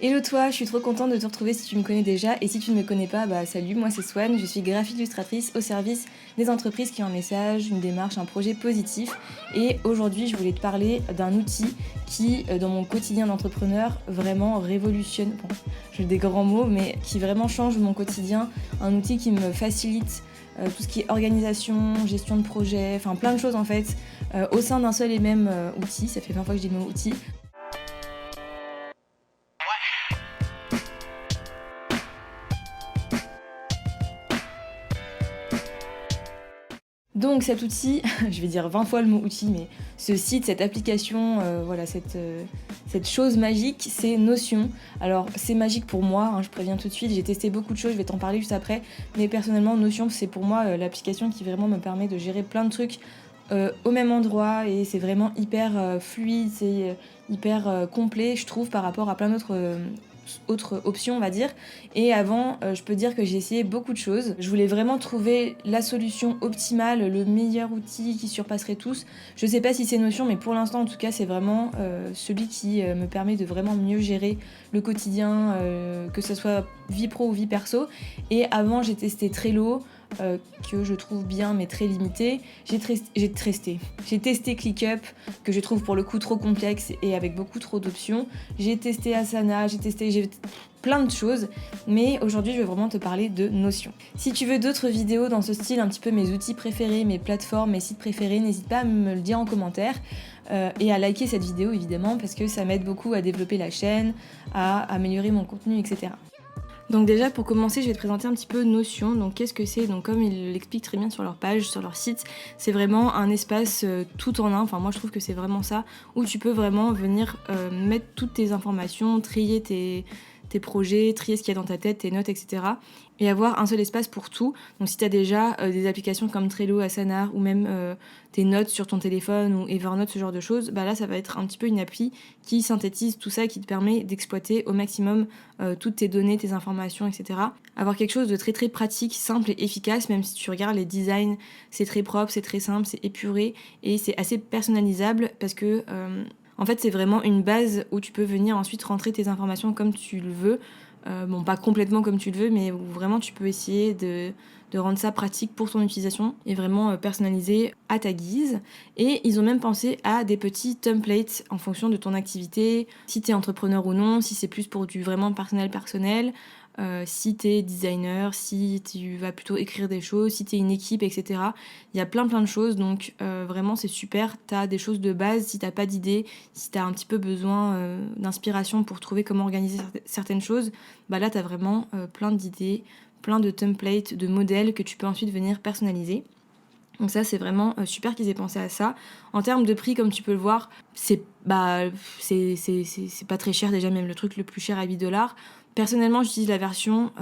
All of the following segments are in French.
Hello toi, je suis trop contente de te retrouver si tu me connais déjà et si tu ne me connais pas, salut, moi c'est Swan, je suis graphiste illustratrice au service des entreprises qui ont un message, une démarche, un projet positif et aujourd'hui je voulais te parler d'un outil qui dans mon quotidien d'entrepreneur vraiment révolutionne, bon j'ai des grands mots mais qui vraiment change mon quotidien, un outil qui me facilite tout ce qui est organisation, gestion de projet, enfin plein de choses en fait au sein d'un seul et même outil, ça fait 20 fois que je dis le mot outil. Donc cet outil, je vais dire 20 fois le mot outil, mais ce site, cette application, cette chose magique, c'est Notion. Alors c'est magique pour moi, je préviens tout de suite, j'ai testé beaucoup de choses, je vais t'en parler juste après, mais personnellement Notion c'est pour moi l'application qui vraiment me permet de gérer plein de trucs au même endroit et c'est vraiment hyper fluide, c'est hyper complet je trouve par rapport à plein d'autres options on va dire. Et avant je peux dire que j'ai essayé beaucoup de choses, je voulais vraiment trouver la solution optimale, le meilleur outil qui surpasserait tous. Je sais pas si c'est Notion mais pour l'instant en tout cas c'est vraiment celui qui me permet de vraiment mieux gérer le quotidien, que ce soit vie pro ou vie perso. Et avant j'ai testé Trello, que je trouve bien mais très limité. J'ai testé ClickUp, que je trouve pour le coup trop complexe et avec beaucoup trop d'options. J'ai testé Asana, j'ai plein de choses, mais aujourd'hui je vais vraiment te parler de Notion. Si tu veux d'autres vidéos dans ce style, un petit peu mes outils préférés, mes plateformes, mes sites préférés, n'hésite pas à me le dire en commentaire et à liker cette vidéo évidemment parce que ça m'aide beaucoup à développer la chaîne, à améliorer mon contenu, etc. Donc déjà pour commencer je vais te présenter un petit peu Notion. Donc qu'est-ce que c'est? Donc comme ils l'expliquent très bien sur leur page, sur leur site, c'est vraiment un espace tout en un, enfin moi je trouve que c'est vraiment ça, où tu peux vraiment venir mettre toutes tes informations, trier tes projets, trier ce qu'il y a dans ta tête, tes notes, etc. Et avoir un seul espace pour tout. Donc si tu as déjà des applications comme Trello, Asana ou même tes notes sur ton téléphone ou Evernote, ce genre de choses, là ça va être un petit peu une appli qui synthétise tout ça et qui te permet d'exploiter au maximum toutes tes données, tes informations, etc. Avoir quelque chose de très très pratique, simple et efficace, même si tu regardes les designs, c'est très propre, c'est très simple, c'est épuré et c'est assez personnalisable parce que en fait c'est vraiment une base où tu peux venir ensuite rentrer tes informations comme tu le veux. Bon, pas complètement comme tu le veux, mais où vraiment tu peux essayer de rendre ça pratique pour ton utilisation et vraiment personnalisé à ta guise. Et ils ont même pensé à des petits templates en fonction de ton activité, si t'es entrepreneur ou non, si c'est plus pour du vraiment personnel, si t'es designer, si tu vas plutôt écrire des choses, si t'es une équipe, etc. Il y a plein de choses, donc vraiment c'est super. T'as des choses de base, si t'as pas d'idée, si t'as un petit peu besoin d'inspiration pour trouver comment organiser certaines choses, là t'as vraiment plein d'idées, plein de templates, de modèles que tu peux ensuite venir personnaliser. Donc ça c'est vraiment super qu'ils aient pensé à ça. En termes de prix, comme tu peux le voir, c'est pas très cher, déjà même le truc le plus cher à 8$. Personnellement j'utilise la version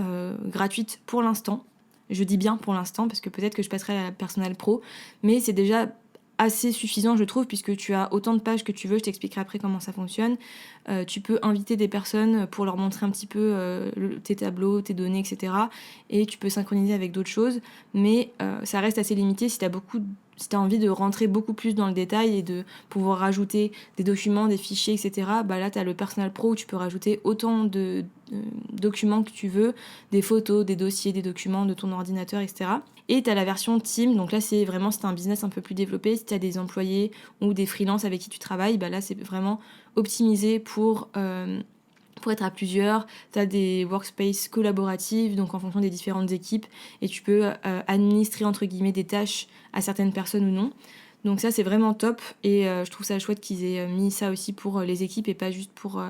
gratuite pour l'instant. Je dis bien pour l'instant parce que peut-être que je passerai à la Personal Pro, mais c'est déjà assez suffisant je trouve puisque tu as autant de pages que tu veux, je t'expliquerai après comment ça fonctionne. Tu peux inviter des personnes pour leur montrer un petit peu tes tableaux, tes données, etc. Et tu peux synchroniser avec d'autres choses, mais ça reste assez limité si si t'as envie de rentrer beaucoup plus dans le détail et de pouvoir rajouter des documents, des fichiers, etc. Là t'as le Personal Pro où tu peux rajouter autant de documents que tu veux, des photos, des dossiers, des documents de ton ordinateur, etc. Et t'as la version Team, donc là c'est vraiment si t'as un business un peu plus développé, si t'as des employés ou des freelances avec qui tu travailles, là c'est vraiment optimisé pour être à plusieurs. Tu as des workspaces collaboratifs, donc en fonction des différentes équipes, et tu peux administrer entre guillemets des tâches à certaines personnes ou non. Donc ça c'est vraiment top, et je trouve ça chouette qu'ils aient mis ça aussi pour les équipes et pas juste pour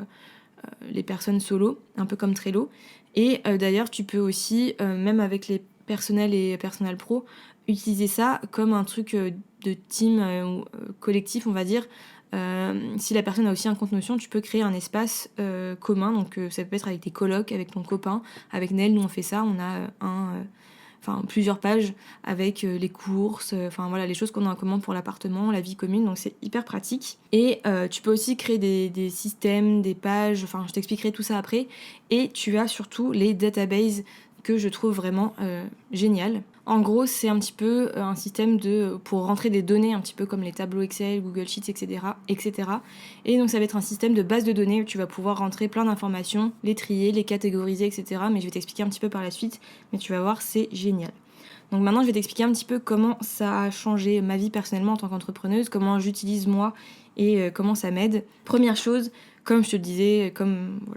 les personnes solo, un peu comme Trello. Et d'ailleurs tu peux aussi, même avec les personnels et personnel pro, utiliser ça comme un truc de team collectif on va dire. Si la personne a aussi un compte Notion, tu peux créer un espace commun, donc ça peut être avec tes colocs, avec ton copain, avec Nel, nous on fait ça, on a plusieurs pages avec les courses, les choses qu'on a en commun pour l'appartement, la vie commune, donc c'est hyper pratique. Et tu peux aussi créer des systèmes, des pages, je t'expliquerai tout ça après. Et tu as surtout les databases que je trouve vraiment géniales. En gros, c'est un petit peu un système pour rentrer des données, un petit peu comme les tableaux Excel, Google Sheets, etc. Et donc ça va être un système de base de données où tu vas pouvoir rentrer plein d'informations, les trier, les catégoriser, etc. Mais je vais t'expliquer un petit peu par la suite, mais tu vas voir, c'est génial. Donc maintenant, je vais t'expliquer un petit peu comment ça a changé ma vie personnellement en tant qu'entrepreneuse, comment j'utilise moi et comment ça m'aide. Première chose, comme je te le disais,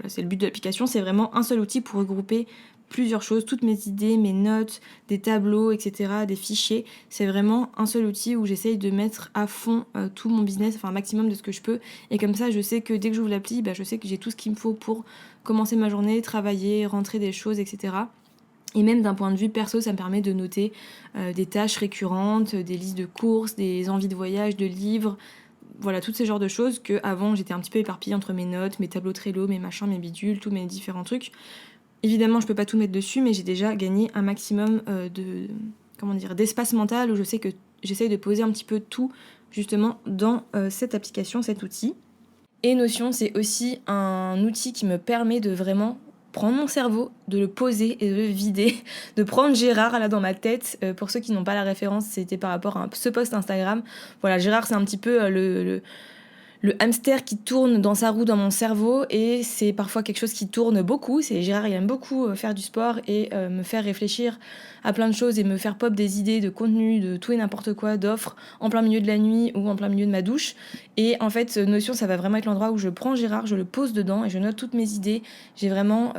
c'est le but de l'application, c'est vraiment un seul outil pour regrouper plusieurs choses, toutes mes idées, mes notes, des tableaux, etc., des fichiers. C'est vraiment un seul outil où j'essaye de mettre à fond tout mon business, enfin un maximum de ce que je peux. Et comme ça, je sais que dès que j'ouvre l'appli, je sais que j'ai tout ce qu'il me faut pour commencer ma journée, travailler, rentrer des choses, etc. Et même d'un point de vue perso, ça me permet de noter des tâches récurrentes, des listes de courses, des envies de voyage, de livres, voilà, tous ces genres de choses que avant j'étais un petit peu éparpillée entre mes notes, mes tableaux Trello, mes machins, mes bidules, tous mes différents trucs. Évidemment, je peux pas tout mettre dessus, mais j'ai déjà gagné un maximum d'espace mental où je sais que j'essaye de poser un petit peu tout justement dans cette application, cet outil. Et Notion, c'est aussi un outil qui me permet de vraiment prendre mon cerveau, de le poser et de le vider, de prendre Gérard là dans ma tête. Pour ceux qui n'ont pas la référence, c'était par rapport à ce post Instagram. Voilà, Gérard, c'est un petit peu le hamster qui tourne dans sa roue dans mon cerveau, et c'est parfois quelque chose qui tourne beaucoup. C'est Gérard, il aime beaucoup faire du sport et me faire réfléchir à plein de choses et me faire pop des idées de contenu, de tout et n'importe quoi, d'offres en plein milieu de la nuit ou en plein milieu de ma douche. Et en fait, Notion, ça va vraiment être l'endroit où je prends Gérard, je le pose dedans et je note toutes mes idées. J'ai vraiment,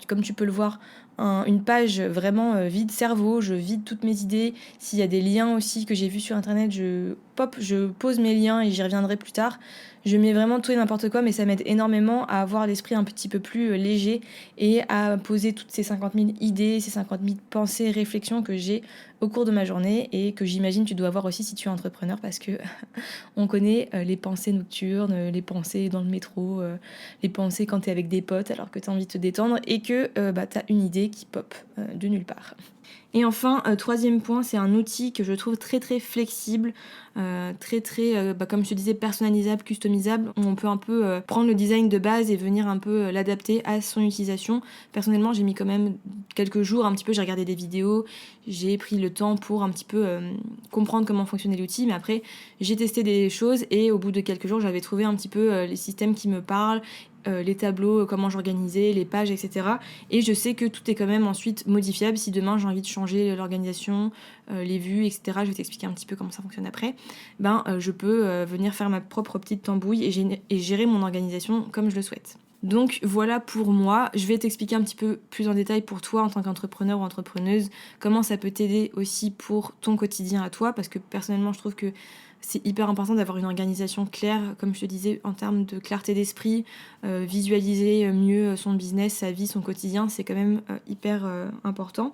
comme tu peux le voir, une page vraiment vide cerveau, je vide toutes mes idées. S'il y a des liens aussi que j'ai vus sur internet, je pose mes liens et j'y reviendrai plus tard. Je mets vraiment tout et n'importe quoi, mais ça m'aide énormément à avoir l'esprit un petit peu plus léger et à poser toutes ces 50 000 idées, ces 50 000 pensées, réflexions que j'ai au cours de ma journée et que j'imagine tu dois avoir aussi si tu es entrepreneur, parce que on connaît les pensées nocturnes, les pensées dans le métro, les pensées quand tu es avec des potes alors que tu as envie de te détendre et que tu as une idée qui pop de nulle part. Et enfin, troisième point, c'est un outil que je trouve très très flexible, comme je te disais, personnalisable, customisable, où on peut un peu prendre le design de base et venir un peu l'adapter à son utilisation. Personnellement, j'ai mis quand même quelques jours, un petit peu, j'ai regardé des vidéos, j'ai pris le temps pour un petit peu comprendre comment fonctionnait l'outil, mais après, j'ai testé des choses et au bout de quelques jours, j'avais trouvé un petit peu les systèmes qui me parlent, les tableaux, comment j'organisais, les pages, etc. Et je sais que tout est quand même ensuite modifiable. Si demain j'ai envie de changer l'organisation, les vues, etc., je vais t'expliquer un petit peu comment ça fonctionne après, je peux venir faire ma propre petite tambouille et gérer mon organisation comme je le souhaite. Donc voilà pour moi, je vais t'expliquer un petit peu plus en détail pour toi en tant qu'entrepreneur ou entrepreneuse, comment ça peut t'aider aussi pour ton quotidien à toi, parce que personnellement je trouve que c'est hyper important d'avoir une organisation claire, comme je te disais, en termes de clarté d'esprit, visualiser mieux son business, sa vie, son quotidien, c'est quand même hyper important.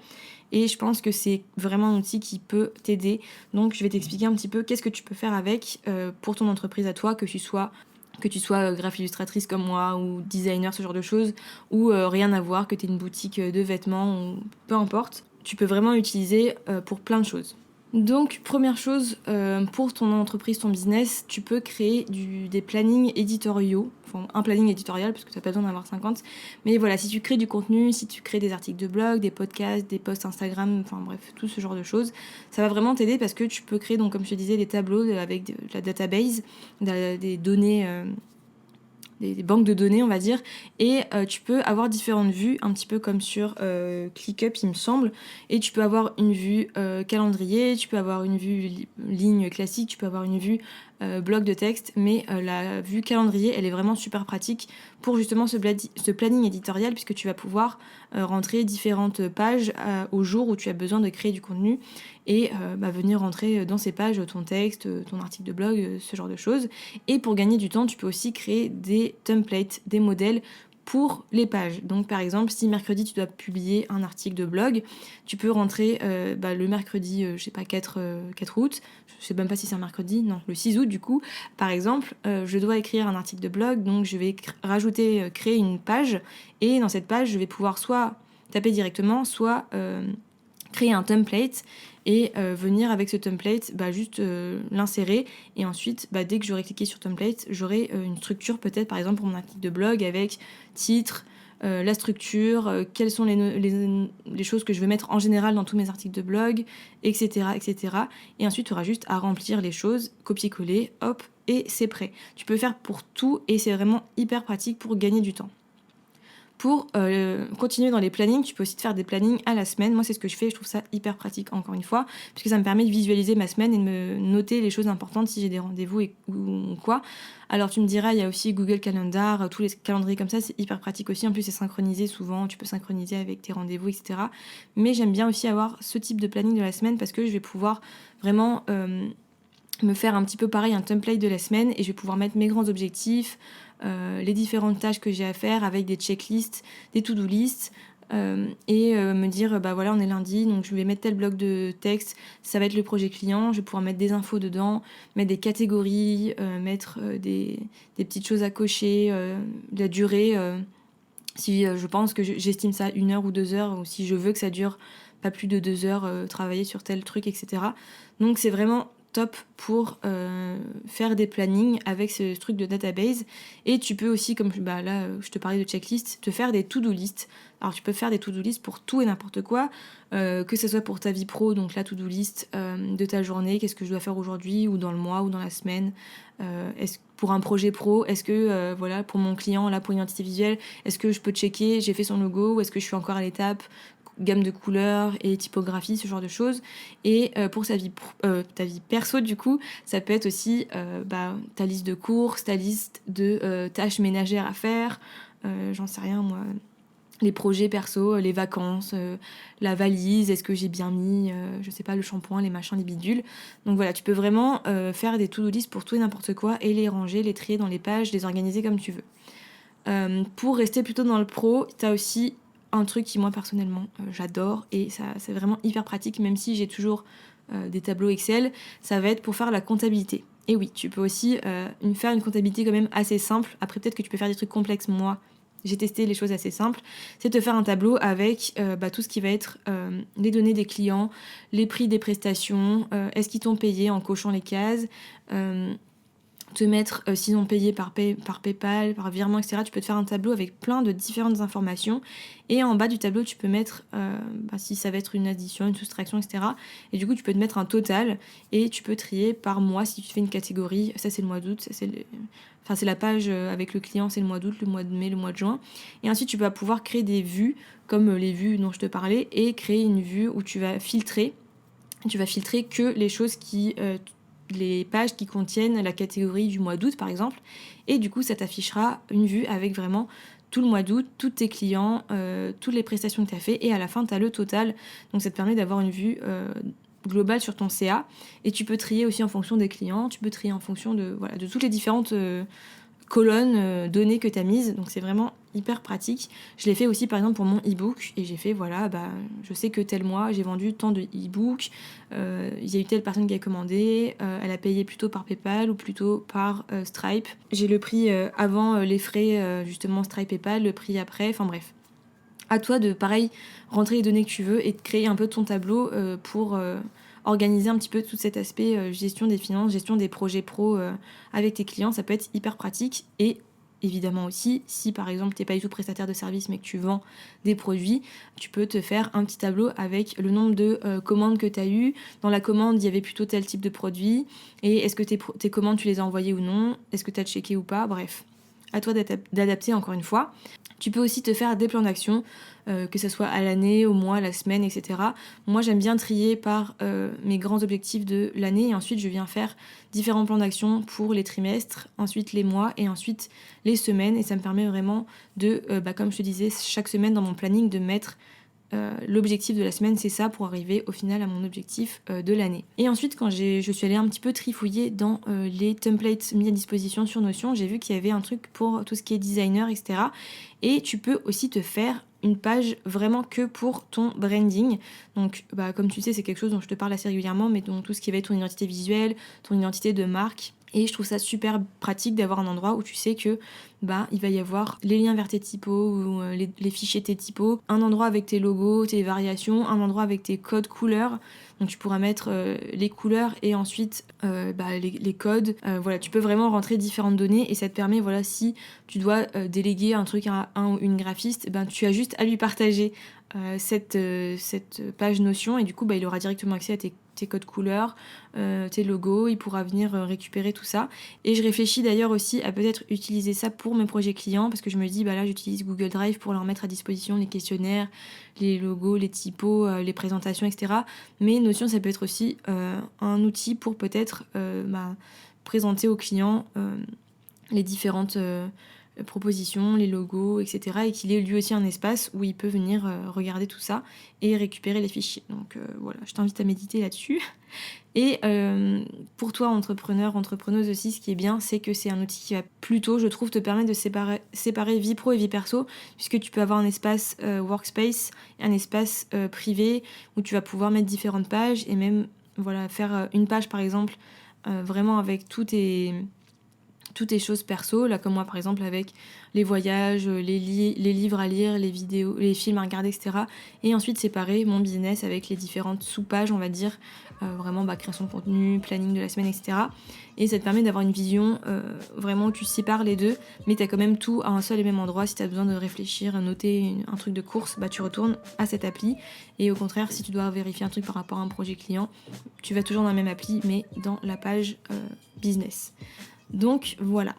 Et je pense que c'est vraiment un outil qui peut t'aider. Donc je vais t'expliquer un petit peu qu'est-ce que tu peux faire avec pour ton entreprise à toi, que tu sois graphiste illustratrice comme moi ou designer, ce genre de choses, ou rien à voir, que tu aies une boutique de vêtements, ou peu importe. Tu peux vraiment l'utiliser pour plein de choses. Donc, première chose, pour ton entreprise, ton business, tu peux créer des plannings éditoriaux, enfin un planning éditorial, parce que tu n'as pas besoin d'en avoir 50, mais voilà, si tu crées du contenu, si tu crées des articles de blog, des podcasts, des posts Instagram, enfin bref, tout ce genre de choses, ça va vraiment t'aider parce que tu peux créer, donc comme je te disais, des tableaux avec de la database, des données... des banques de données, on va dire, et tu peux avoir différentes vues, un petit peu comme sur ClickUp, il me semble, et tu peux avoir une vue calendrier, tu peux avoir une vue ligne classique, tu peux avoir une vue bloc de texte, mais la vue calendrier, elle est vraiment super pratique pour justement ce planning éditorial, puisque tu vas pouvoir rentrer différentes pages au jour où tu as besoin de créer du contenu et venir rentrer dans ces pages ton texte, ton article de blog, ce genre de choses. Et pour gagner du temps, tu peux aussi créer des templates, des modèles pour les pages. Donc par exemple, si mercredi tu dois publier un article de blog, tu peux rentrer le mercredi, 4 août, je sais même pas si c'est un mercredi, non, le 6 août du coup, par exemple, je dois écrire un article de blog, donc je vais créer une page, et dans cette page, je vais pouvoir soit taper directement, soit créer un template et venir avec ce template juste l'insérer, et ensuite dès que j'aurai cliqué sur template, j'aurai une structure peut-être par exemple pour mon article de blog avec titre, la structure, quelles sont les choses que je veux mettre en général dans tous mes articles de blog, etc. etc. Et ensuite, tu auras juste à remplir les choses, copier-coller, hop, et c'est prêt. Tu peux faire pour tout et c'est vraiment hyper pratique pour gagner du temps. Pour continuer dans les plannings, tu peux aussi te faire des plannings à la semaine. Moi, c'est ce que je fais. Je trouve ça hyper pratique, encore une fois, puisque ça me permet de visualiser ma semaine et de me noter les choses importantes si j'ai des rendez-vous ou quoi. Alors, tu me diras, il y a aussi Google Calendar, tous les calendriers comme ça, c'est hyper pratique aussi. En plus, c'est synchronisé souvent. Tu peux synchroniser avec tes rendez-vous, etc. Mais j'aime bien aussi avoir ce type de planning de la semaine parce que je vais pouvoir vraiment me faire un petit peu pareil, un template de la semaine, et je vais pouvoir mettre mes grands objectifs, les différentes tâches que j'ai à faire avec des checklists, des to-do lists, et me dire bah voilà, on est lundi, donc je vais mettre tel bloc de texte, ça va être le projet client, je vais pouvoir mettre des infos dedans, mettre des catégories, mettre des petites choses à cocher, la durée, si je pense que j'estime ça 1 heure ou 2 heures, ou si je veux que ça dure pas plus de 2 heures, travailler sur tel truc, etc. Donc c'est vraiment top pour faire des plannings avec ce truc de database. Et tu peux aussi, comme là je te parlais de checklist, te faire des to-do list. Alors tu peux faire des to-do list pour tout et n'importe quoi, que ce soit pour ta vie pro, donc la to-do list de ta journée, qu'est-ce que je dois faire aujourd'hui ou dans le mois ou dans la semaine, pour un projet pro, est-ce que voilà, pour mon client là, pour une identité visuelle, est-ce que je peux checker, j'ai fait son logo, ou est-ce que je suis encore à l'étape gamme de couleurs et typographie, ce genre de choses. Et pour ta vie perso, du coup, ça peut être aussi ta liste de courses, ta liste de tâches ménagères à faire, j'en sais rien moi, les projets perso, les vacances, la valise, est-ce que j'ai bien mis, je sais pas, le shampoing, les machins, les bidules. Donc voilà, tu peux vraiment faire des to-do list pour tout et n'importe quoi et les ranger, les trier dans les pages, les organiser comme tu veux. Pour rester plutôt dans le pro, t'as aussi un truc qui moi personnellement j'adore et ça c'est vraiment hyper pratique, même si j'ai toujours des tableaux Excel, ça va être pour faire la comptabilité. Et oui, tu peux aussi faire une comptabilité quand même assez simple. Après peut-être que tu peux faire des trucs complexes, moi j'ai testé les choses assez simples, c'est de faire un tableau avec tout ce qui va être les données des clients, les prix des prestations, est-ce qu'ils t'ont payé en cochant les cases, te mettre s'ils ont payé par PayPal, par virement, etc. Tu peux te faire un tableau avec plein de différentes informations. Et en bas du tableau, tu peux mettre si ça va être une addition, une soustraction, etc. Et du coup, tu peux te mettre un total et tu peux trier par mois si tu fais une catégorie. Ça, c'est le mois d'août. Ça, c'est la page avec le client, c'est le mois d'août, le mois de mai, le mois de juin. Et ensuite, tu vas pouvoir créer des vues, comme les vues dont je te parlais, et créer une vue où tu vas filtrer. Tu vas filtrer que les choses les pages qui contiennent la catégorie du mois d'août par exemple, et du coup ça t'affichera une vue avec vraiment tout le mois d'août, tous tes clients, toutes les prestations que tu as fait, et à la fin tu as le total, donc ça te permet d'avoir une vue globale sur ton CA, et tu peux trier aussi en fonction des clients, tu peux trier en fonction de toutes les différentes colonnes données que tu as mises, donc c'est vraiment hyper pratique. Je l'ai fait aussi par exemple pour mon e-book, et j'ai fait je sais que tel mois j'ai vendu tant de e-book, il y a eu telle personne qui a commandé, elle a payé plutôt par PayPal ou plutôt par Stripe. J'ai le prix avant les frais justement Stripe PayPal, le prix après, enfin bref. À toi de pareil rentrer les données que tu veux et de créer un peu ton tableau pour organiser un petit peu tout cet aspect gestion des finances, gestion des projets pro avec tes clients. Ça peut être hyper pratique. Et évidemment aussi, si par exemple t'es pas du tout prestataire de service mais que tu vends des produits, tu peux te faire un petit tableau avec le nombre de commandes que tu as eues. Dans la commande, il y avait plutôt tel type de produit, et est-ce que tes commandes tu les as envoyées ou non, est-ce que tu as checké ou pas, bref. À toi d'adapter encore une fois. Tu peux aussi te faire des plans d'action, que ce soit à l'année, au mois, à la semaine, etc. Moi, j'aime bien trier par mes grands objectifs de l'année, et ensuite je viens faire différents plans d'action pour les trimestres, ensuite les mois et ensuite les semaines. Et ça me permet vraiment de, comme je te disais, chaque semaine dans mon planning, de mettre l'objectif de la semaine, c'est ça, pour arriver au final à mon objectif de l'année. Et ensuite, quand je suis allée un petit peu trifouiller dans les templates mis à disposition sur Notion, j'ai vu qu'il y avait un truc pour tout ce qui est designer, etc. Et tu peux aussi te faire une page vraiment que pour ton branding. Donc, comme tu sais, c'est quelque chose dont je te parle assez régulièrement, mais donc tout ce qui va être ton identité visuelle, ton identité de marque. Et je trouve ça super pratique d'avoir un endroit où tu sais que il va y avoir les liens vers tes typos ou les fichiers tes typos, un endroit avec tes logos, tes variations, un endroit avec tes codes couleurs. Donc tu pourras mettre les couleurs et ensuite les codes. Voilà, tu peux vraiment rentrer différentes données et ça te permet, voilà, si tu dois déléguer un truc à un ou une graphiste, tu as juste à lui partager cette page Notion et du coup il aura directement accès à tes codes couleurs, tes logos, il pourra venir récupérer tout ça. Et je réfléchis d'ailleurs aussi à peut-être utiliser ça pour mes projets clients parce que je me dis là j'utilise Google Drive pour leur mettre à disposition les questionnaires, les logos, les typos, les présentations, etc. Mais Notion ça peut être aussi un outil pour peut-être présenter aux clients les différentes propositions, les logos, etc. et qu'il ait lui aussi un espace où il peut venir regarder tout ça et récupérer les fichiers. Donc voilà, je t'invite à méditer là-dessus. Et pour toi, entrepreneur, entrepreneuse aussi, ce qui est bien, c'est que c'est un outil qui va plutôt, je trouve, te permettre de séparer vie pro et vie perso, puisque tu peux avoir un espace workspace, un espace privé, où tu vas pouvoir mettre différentes pages et même faire une page, par exemple, vraiment avec toutes tes choses perso, là comme moi par exemple avec les voyages, les livres à lire, les vidéos, les films à regarder, etc. Et ensuite séparer mon business avec les différentes sous-pages, on va dire, vraiment création de contenu, planning de la semaine, etc. Et ça te permet d'avoir une vision vraiment où tu sépares les deux, mais tu as quand même tout à un seul et même endroit. Si tu as besoin de réfléchir, noter un truc de course, tu retournes à cette appli. Et au contraire, si tu dois vérifier un truc par rapport à un projet client, tu vas toujours dans la même appli, mais dans la page business. Donc voilà.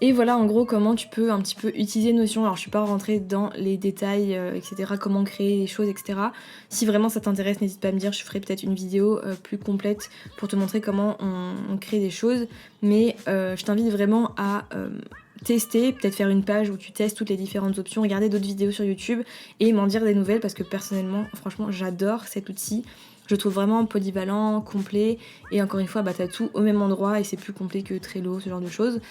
Et voilà en gros comment tu peux un petit peu utiliser Notion. Alors je suis pas rentrée dans les détails, etc. Comment créer les choses, etc. Si vraiment ça t'intéresse, n'hésite pas à me dire, je ferai peut-être une vidéo plus complète pour te montrer comment on crée des choses. Mais je t'invite vraiment à tester, peut-être faire une page où tu testes toutes les différentes options, regarder d'autres vidéos sur YouTube et m'en dire des nouvelles parce que personnellement, franchement, j'adore cet outil. Je le trouve vraiment polyvalent, complet, et encore une fois, t'as tout au même endroit et c'est plus complet que Trello, ce genre de choses.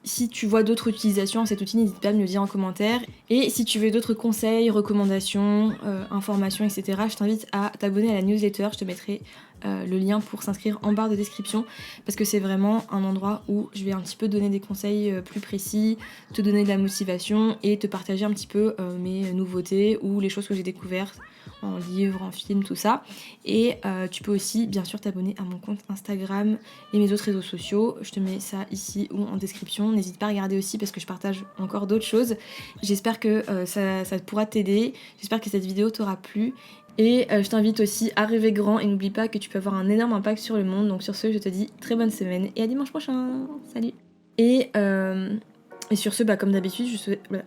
Si tu vois d'autres utilisations à cet outil, n'hésite pas à me le dire en commentaire. Et si tu veux d'autres conseils, recommandations, informations, etc., je t'invite à t'abonner à la newsletter. Je te mettrai le lien pour s'inscrire en barre de description parce que c'est vraiment un endroit où je vais un petit peu donner des conseils plus précis, te donner de la motivation et te partager un petit peu mes nouveautés ou les choses que j'ai découvertes en livre, en film, tout ça. Et tu peux aussi bien sûr t'abonner à mon compte Instagram et mes autres réseaux sociaux. Je te mets ça ici ou en description. N'hésite pas à regarder aussi parce que je partage encore d'autres choses. J'espère que ça pourra t'aider. J'espère que cette vidéo t'aura plu. Et je t'invite aussi à rêver grand et n'oublie pas que tu peux avoir un énorme impact sur le monde. Donc sur ce, je te dis très bonne semaine et à dimanche prochain. Salut. Et sur ce, comme d'habitude, je souhaite... Voilà.